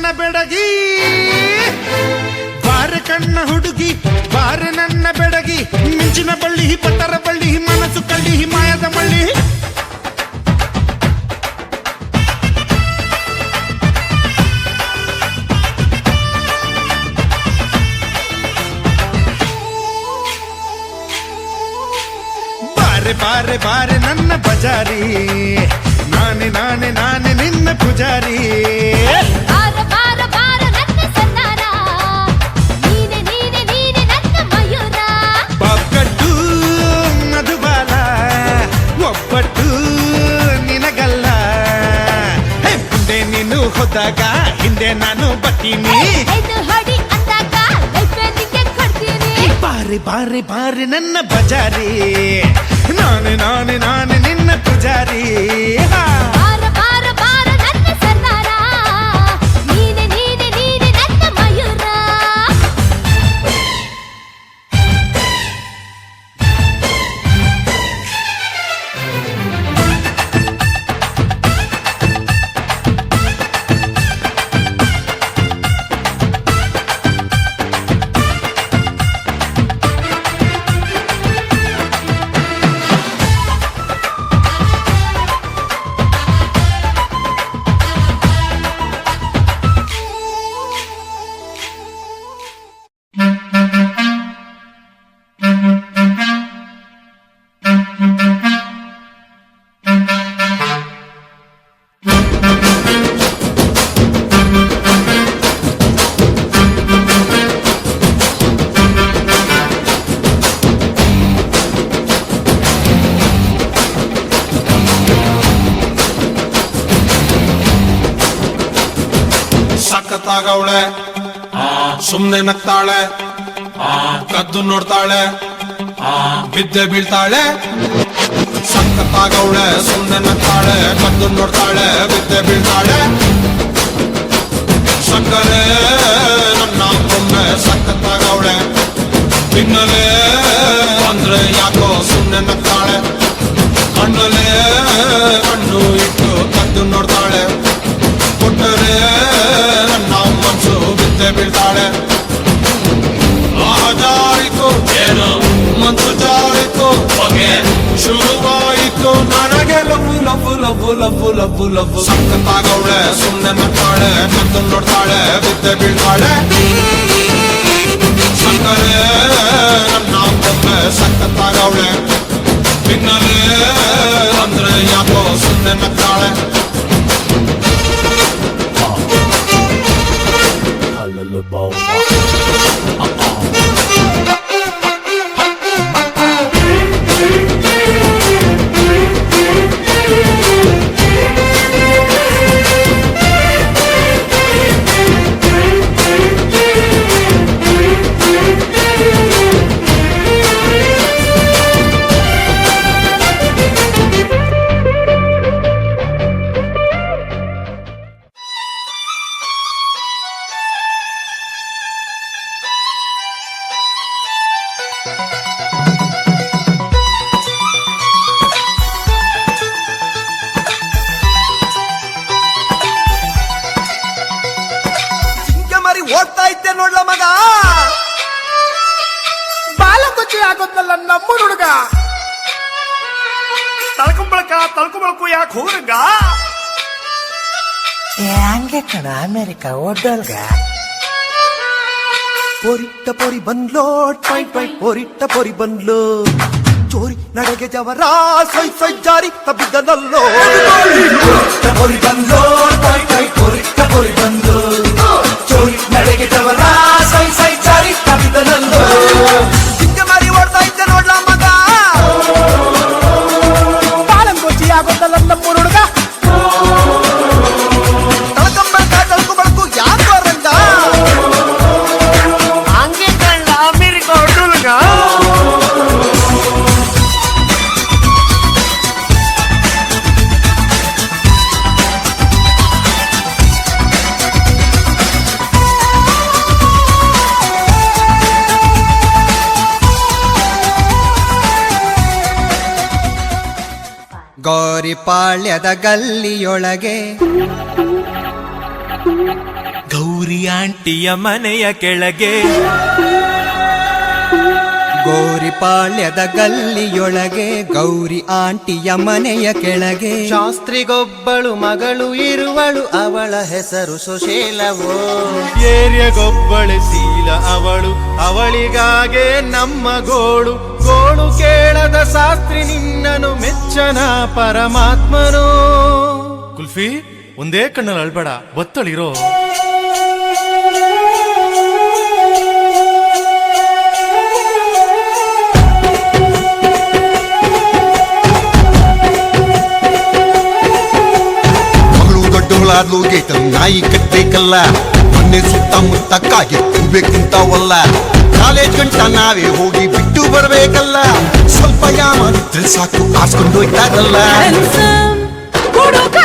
ನನ್ನ ಬೆಡಗಿ ಬಾರೆ ಕಣ್ಣ ಹುಡುಗಿ ಬಾರೆ ನನ್ನ ಬೆಡಗಿ ಮಿಂಚಿನ ಬಳ್ಳಿ ಪತ್ತರ ಬಳ್ಳಿ ಮನಸ್ಸು ಕಳ್ಳಿ ಮಾಯದ ಮಳ್ಳಿ ಬಾರೆ ಬಾರೆ ಬಾರೆ ನನ್ನ ಬಜಾರಿ ನಾನೆ ನಾನೆ ನಾನೆ ನಿನ್ನ ಪೂಜಾರಿ ಬಾರ ಬಾರ ಬಾರ ನನ್ನ ಸತ್ತಾರ ನೀನೆ ನೀನೆ ನೀನೆ ನನ್ನ ಮಯೂರ ಪಕ್ಕಟ್ಟು ಮಧುಬಾಲ ಒಬ್ಬಟ್ಟು ನಿನಗಲ್ಲ ಮುಂದೆ ನೀನು ಹೋದಾಗ ಹಿಂದೆ ನಾನು ಬರ್ತೀನಿ ಇದು ಹೊಡಿ ಅಂದಾಗ ಲೈಫ್ ನಿಂಗೆ ಕೊಡ್ತೀನಿ ಬಾರೆ ಬಾರೆ ಬಾರೆ ನನ್ನ ಬಜಾರಿ ನಾನೆ ನಾನೆ ನಾನೆ ನಿನ್ನ ಪೂಜಾರಿ ಬಾರ ಬಾರ ಬಾರ ನನ್ನ ಸತ್ತಾರ ನೀನೆ ನೀನೆ ನೀನೆ ನನ್ನ ಮಯೂರ ಸಖತ್ತಾಗವಳೆ ಸುಮ್ನೆ ನಗ್ತಾಳೆ ಕದ್ದು ನೋಡ್ತಾಳೆ ಬಿದ್ದೆ ಬೀಳ್ತಾಳೆ ಸಖತ್ತಾಗವಳೆ ಸುಮ್ನೆ ನಗ್ತಾಳೆ ಕದ್ದು ನೋಡ್ತಾಳೆ ಬಿದ್ದೆ ಬೀಳ್ತಾಳೆ ಸಕ್ಕರೆ ನನ್ನ ಒಮ್ಮೆ ಸಖತ್ತಾಗವಳೆ ಬಿನ್ನಲೆ ಅಂದ್ರೆ ಯಾಕೋ ಸುಮ್ನೆ ನಗ್ತಾಳೆ ಕಣ್ಣಲೆ ಕಣ್ಣು ಇಟ್ಟು ಕದ್ದು ನೋಡ್ತಾಳೆ ಕೊಟ್ಟರೆ ನನ್ನ ಮನಸ್ಸು ಬಿದ್ದೆ ಬೀಳ್ತಾಳೆ ಜಾರಿತು ಏನು ಮನಸ್ಸು ಜಾರಿತು ಹೊಗೆ ಶುರುವಾಯಿತು ನನಗೆ ಲಬ್ಬು ಲಬ್ಬು ಲಬ್ಬು ಲಬ್ಬು ಲಬ್ಬು ಲಬ್ಬು ಸಖತ್ತಾಗವಳೆ ಸುಮ್ಮನೆ ನಗ್ತಾಳೆ ಕದ್ದು ನೋಡ್ತಾಳೆ ಬಿದ್ದೆ ಬೀಳ್ತಾಳೆ ಸಕ್ಕರೆ ನನ್ನ ಒಮ್ಮೆ ಸಖತ್ತಾಗವಳೆ ಬಿನ್ನಲೆ ಅಂದ್ರೆ ಯಾಕೋ ಸುಮ್ಮನೆ ನಗ್ತಾಳೆ ಓಡ್ತಾ ಇದ್ದೆ ನೋಡ್ಲ ಮಗ ಬಾಲಕೊಚ್ಚಿ ಆಗೋದ್ನಲ್ಲ ನಮ್ಮ ಹುಡುಗ ತಳ್ಕೊಂಬಳಕು ಯಾಕೆ ಹುಡುಗ ಹಂಗೆ ಕಣ ಅಮೆರಿಕ ಓಡಲ್ಗ ಪೊರಿಟ್ಟ ಪೊರಿ ಬಂದ್ಲೋ ಟೊಯ್ ಟೊಯ್ ಪೊರಿಟ್ಟ ಪೊರಿ ಬಂದ್ಲು ಚೋರಿ ನಡೆಗೆ ಜವರ ಸೊಯ್ ಸೊಯ್ ಜಾರಿ ತಬ್ಬಿದ್ದನಲ್ಲೋ ಪೊರಿ ಬಂದ್ಲೋ ಟೊಯ್ ಟೊಯ್ ಪೊರಿಟ್ಟ ಪೊರಿ ಬಂದ್ಲು ಚೋರಿ ನಡೆಗೆ ಜವರ ಸೊಯ್ ಸೊಯ್ ಜಾರಿ ತಬ್ಬಿದ್ದನಲ್ಲೋ ಚಿಕ್ಕ ಮಾರಿ ಓಡ್ತಾ ಇದ್ದೆ ನೋಡ್ಲ ಮಗ ಬಾಲಂಗೋಚಿ ಆಗೋದಲ್ಲ ನಮ್ಮ ಹುಡುಗ ತಳ್ಕೊಂಬಳಕು ಯಾಕೋ ರಂಗ ಹಂಗೆ ಕಳ್ಳ ಅಮೆರಿಕ ಹುಡುಗ ಗೌರಿಪಾಳ್ಯದ ಗಲ್ಲಿಯೊಳಗೆ ಗೌರಿ ಆಂಟಿಯ ಮನೆಯ ಕೆಳಗೆ ಗೋರಿಪಾಳ್ಯದ ಗಲ್ಲಿಯೊಳಗೆ ಗೌರಿ ಆಂಟಿಯ ಮನೆಯ ಕೆಳಗೆ ಶಾಸ್ತ್ರಿಗೊಬ್ಬಳು ಮಗಳು ಇರುವಳು ಅವಳ ಹೆಸರು ಸುಶೀಲವೋ ಏರಿಯಗೊಬ್ಬಳೆ ಶೀಲ ಅವಳು ಅವಳಿಗಾಗೆ ನಮ್ಮ ಗೋಳು ಗೋಳು ಕೇಳದ ಶಾಸ್ತ್ರಿ ನಿನ್ನನು ಮೆಚ್ಚನ ಪರಮಾತ್ಮನೋ. ಕುಲ್ಫಿ ಒಂದೇ ಕಣ್ಣಲ್ಲಿ ಅಳ್ಬೇಡ, ಬತ್ತಳಿರೋ. ದೊಡ್ಡವಳಾದ್ಲು ಗೇಟಲ್ ನಾಯಿ ಕಟ್ಬೇಕಲ್ಲ, ಮೊನ್ನೆ ಸುತ್ತಮುತ್ತ ಕಾಗೆ ಹೋಗ್ಬೇಕಂತಾವಲ್ಲ, ಕಾಲೇಜ್ ಗಂಟ ನಾವೇ ಹೋಗಿ ಬಿಟ್ಟು ಬರ್ಬೇಕಲ್ಲ, ಸ್ವಲ್ಪ ಯಾಮಂತ್ರ ಸಾಕು ಆಸ್ಕೊಂಡು ಹೋಯ್ತಾರಲ್ಲ. ಹುಡುಗ